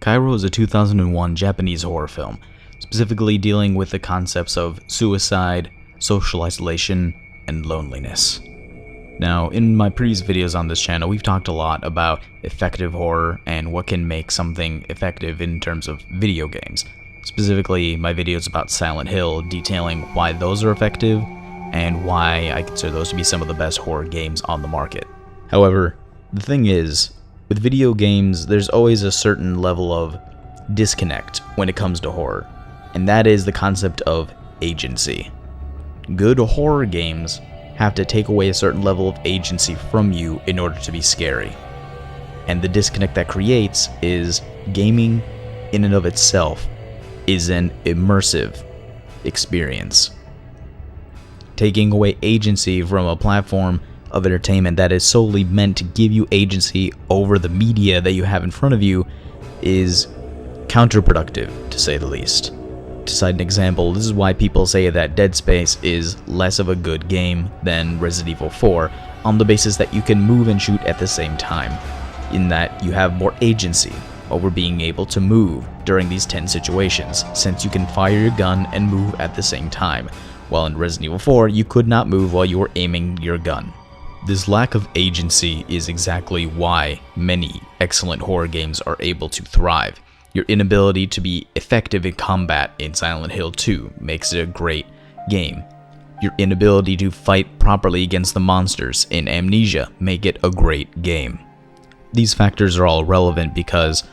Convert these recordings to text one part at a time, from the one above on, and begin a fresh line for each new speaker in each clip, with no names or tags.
Kairo is a 2001 Japanese horror film, specifically dealing with the concepts of suicide, social isolation, and loneliness. Now, in my previous videos on this channel, we've talked a lot about effective horror and what can make something effective in terms of video games. Specifically, my videos about Silent Hill detailing why those are effective and why I consider those to be some of the best horror games on the market. However, the thing is, with video games, there's always a certain level of disconnect when it comes to horror, and that is the concept of agency. Good horror games have to take away a certain level of agency from you in order to be scary. And the disconnect that creates is gaming in and of itself is an immersive experience. Taking away agency from a platform of entertainment that is solely meant to give you agency over the media that you have in front of you is counterproductive, to say the least. To cite an example, this is why people say that Dead Space is less of a good game than Resident Evil 4, on the basis that you can move and shoot at the same time, in that you have more agency over being able to move during these tense situations, since you can fire your gun and move at the same time, while in Resident Evil 4 you could not move while you were aiming your gun. This lack of agency is exactly why many excellent horror games are able to thrive. Your inability to be effective in combat in Silent Hill 2 makes it a great game. Your inability to fight properly against the monsters in Amnesia make it a great game. These factors are all relevant because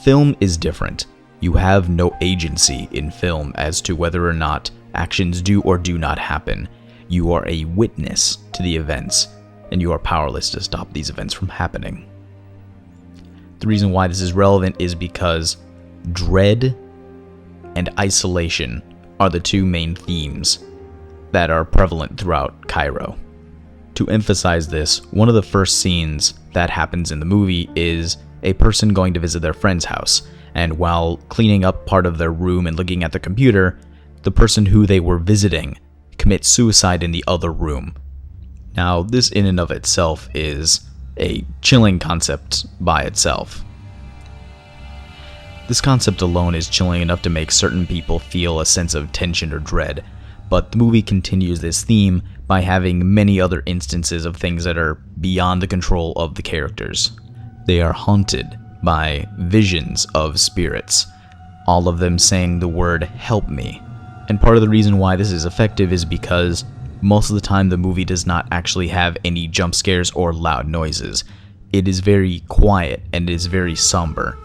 film is different. You have no agency in film as to whether or not actions do or do not happen. You are a witness to the events, and you are powerless to stop these events from happening. The reason why this is relevant is because dread and isolation are the two main themes that are prevalent throughout Kairo. To emphasize this, one of the first scenes that happens in the movie is a person going to visit their friend's house, and while cleaning up part of their room and looking at the computer, the person who they were visiting commits suicide in the other room. Now, this in and of itself is a chilling concept by itself. This concept alone is chilling enough to make certain people feel a sense of tension or dread, but the movie continues this theme by having many other instances of things that are beyond the control of the characters. They are haunted by visions of spirits, all of them saying the word "help me." And part of the reason why this is effective is because most of the time the movie does not actually have any jump scares or loud noises. It is very quiet and it is very somber.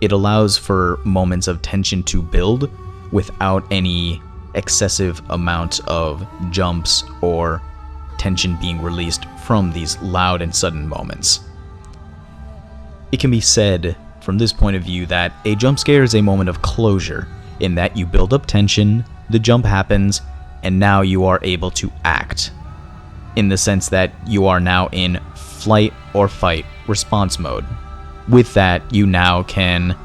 It allows for moments of tension to build without any excessive amount of jumps or tension being released from these loud and sudden moments. It can be said from this point of view that a jump scare is a moment of closure, in that you build up tension, the jump happens, and now you are able to act, in the sense that you are now in flight or fight response mode. With that, you now can,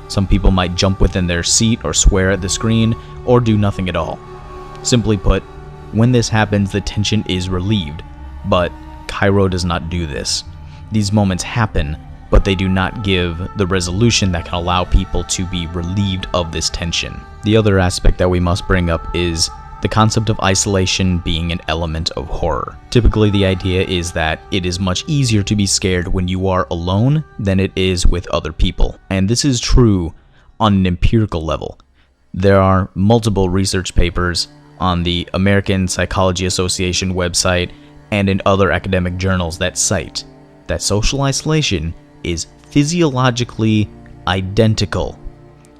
some people might jump within their seat or swear at the screen, or do nothing at all. Simply put, when this happens, the tension is relieved, but Kairo does not do this. These moments happen, but they do not give the resolution that can allow people to be relieved of this tension. The other aspect that we must bring up is the concept of isolation being an element of horror. Typically, the idea is that it is much easier to be scared when you are alone than it is with other people. And this is true on an empirical level. There are multiple research papers on the American Psychology Association website and in other academic journals that cite that social isolation is physiologically identical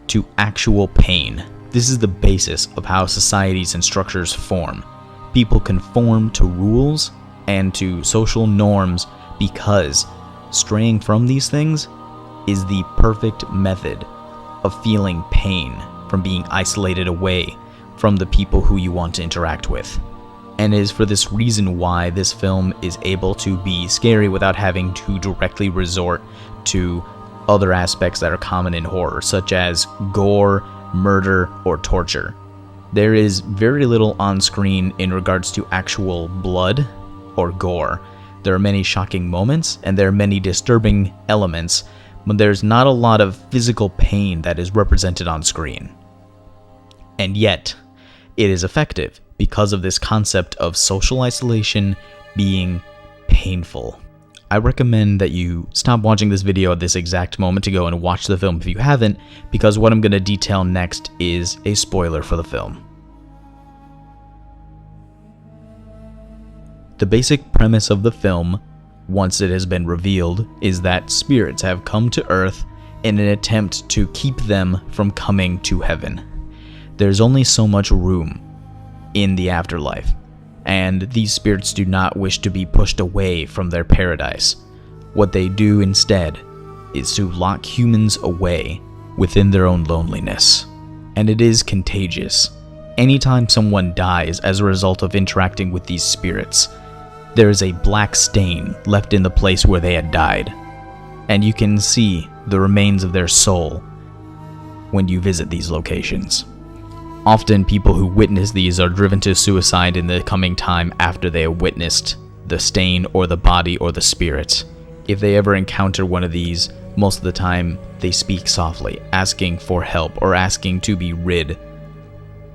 to actual pain. This is the basis of how societies and structures form. People conform to rules and to social norms because straying from these things is the perfect method of feeling pain from being isolated away from the people who you want to interact with. And it is for this reason why this film is able to be scary without having to directly resort to other aspects that are common in horror, such as gore, murder, or torture. There is very little on screen in regards to actual blood or gore. There are many shocking moments, and there are many disturbing elements, but there's not a lot of physical pain that is represented on screen. And yet, it is effective because of this concept of social isolation being painful. I recommend that you stop watching this video at this exact moment to go and watch the film if you haven't, because what I'm going to detail next is a spoiler for the film. The basic premise of the film, once it has been revealed, is that spirits have come to Earth in an attempt to keep them from coming to heaven. There's only so much room in the afterlife, and these spirits do not wish to be pushed away from their paradise. What they do instead is to lock humans away within their own loneliness. And it is contagious. Anytime someone dies as a result of interacting with these spirits, there is a black stain left in the place where they had died, and you can see the remains of their soul when you visit these locations. Often people who witness these are driven to suicide in the coming time after they have witnessed the stain or the body or the spirit. If they ever encounter one of these, most of the time they speak softly, asking for help or asking to be rid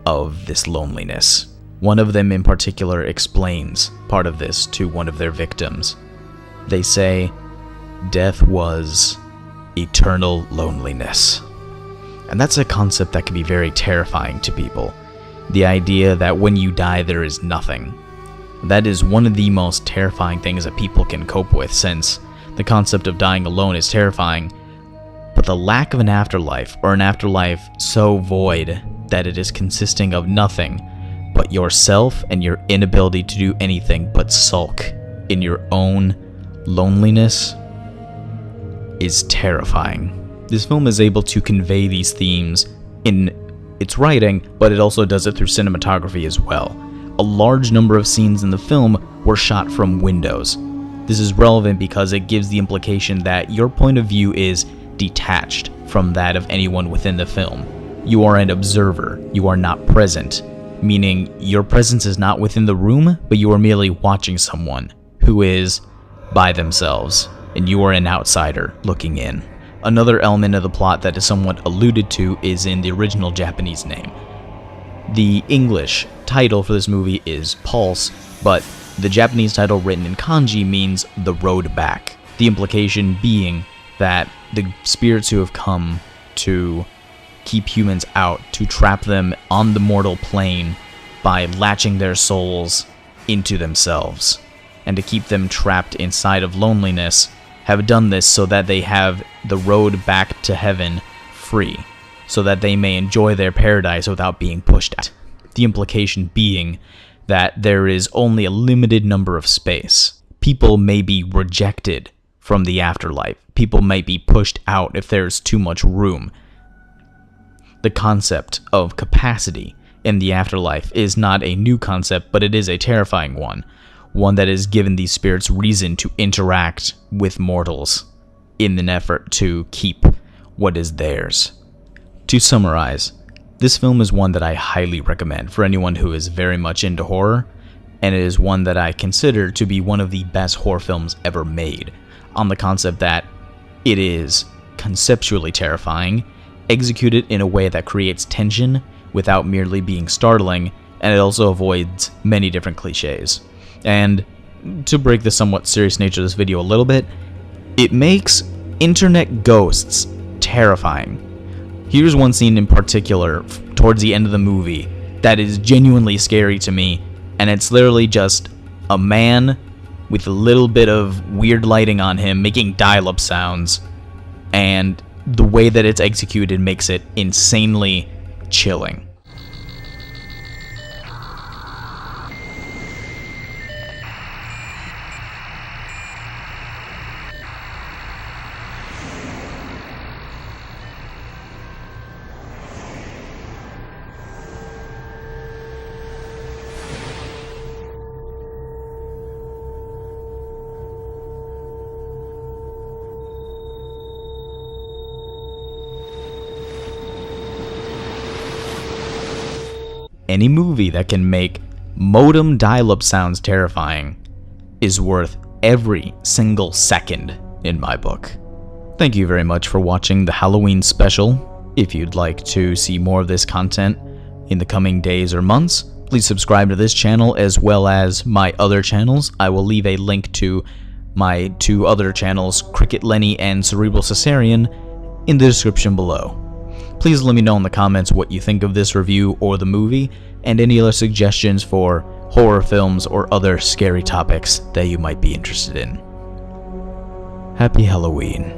of this loneliness. One of them in particular explains part of this to one of their victims. They say, "Death was eternal loneliness." And that's a concept that can be very terrifying to people. The idea that when you die there is nothing. That is one of the most terrifying things that people can cope with, since the concept of dying alone is terrifying, but the lack of an afterlife, or an afterlife so void that it is consisting of nothing but yourself and your inability to do anything but sulk in your own loneliness, is terrifying. This film is able to convey these themes in its writing, but it also does it through cinematography as well. A large number of scenes in the film were shot from windows. This is relevant because it gives the implication that your point of view is detached from that of anyone within the film. You are an observer, you are not present, meaning your presence is not within the room, but you are merely watching someone who is by themselves, and you are an outsider looking in. Another element of the plot that is somewhat alluded to is in the original Japanese name. The English title for this movie is Pulse, but the Japanese title written in kanji means the road back. The implication being that the spirits who have come to keep humans out, to trap them on the mortal plane by latching their souls into themselves, and to keep them trapped inside of loneliness, have done this so that they have the road back to heaven free, so that they may enjoy their paradise without being pushed out. The implication being that there is only a limited number of space. People may be rejected from the afterlife. People may be pushed out if there's too much room. The concept of capacity in the afterlife is not a new concept, but it is a terrifying one that has given these spirits reason to interact with mortals in an effort to keep what is theirs. To summarize, this film is one that I highly recommend for anyone who is very much into horror, and it is one that I consider to be one of the best horror films ever made, on the concept that it is conceptually terrifying, executed in a way that creates tension without merely being startling, and it also avoids many different cliches. And to break the somewhat serious nature of this video a little bit, it makes internet ghosts terrifying. Here's one scene in particular towards the end of the movie that is genuinely scary to me, and it's literally just a man with a little bit of weird lighting on him, making dial-up sounds, and the way that it's executed makes it insanely chilling. Any movie that can make modem dial-up sounds terrifying is worth every single second in my book. Thank you very much for watching the Halloween special. If you'd like to see more of this content in the coming days or months, please subscribe to this channel as well as my other channels. I will leave a link to my 2 other channels, Cricket Lenny and Cerebral Cesarean, in the description below. Please let me know in the comments what you think of this review or the movie, and any other suggestions for horror films or other scary topics that you might be interested in. Happy Halloween.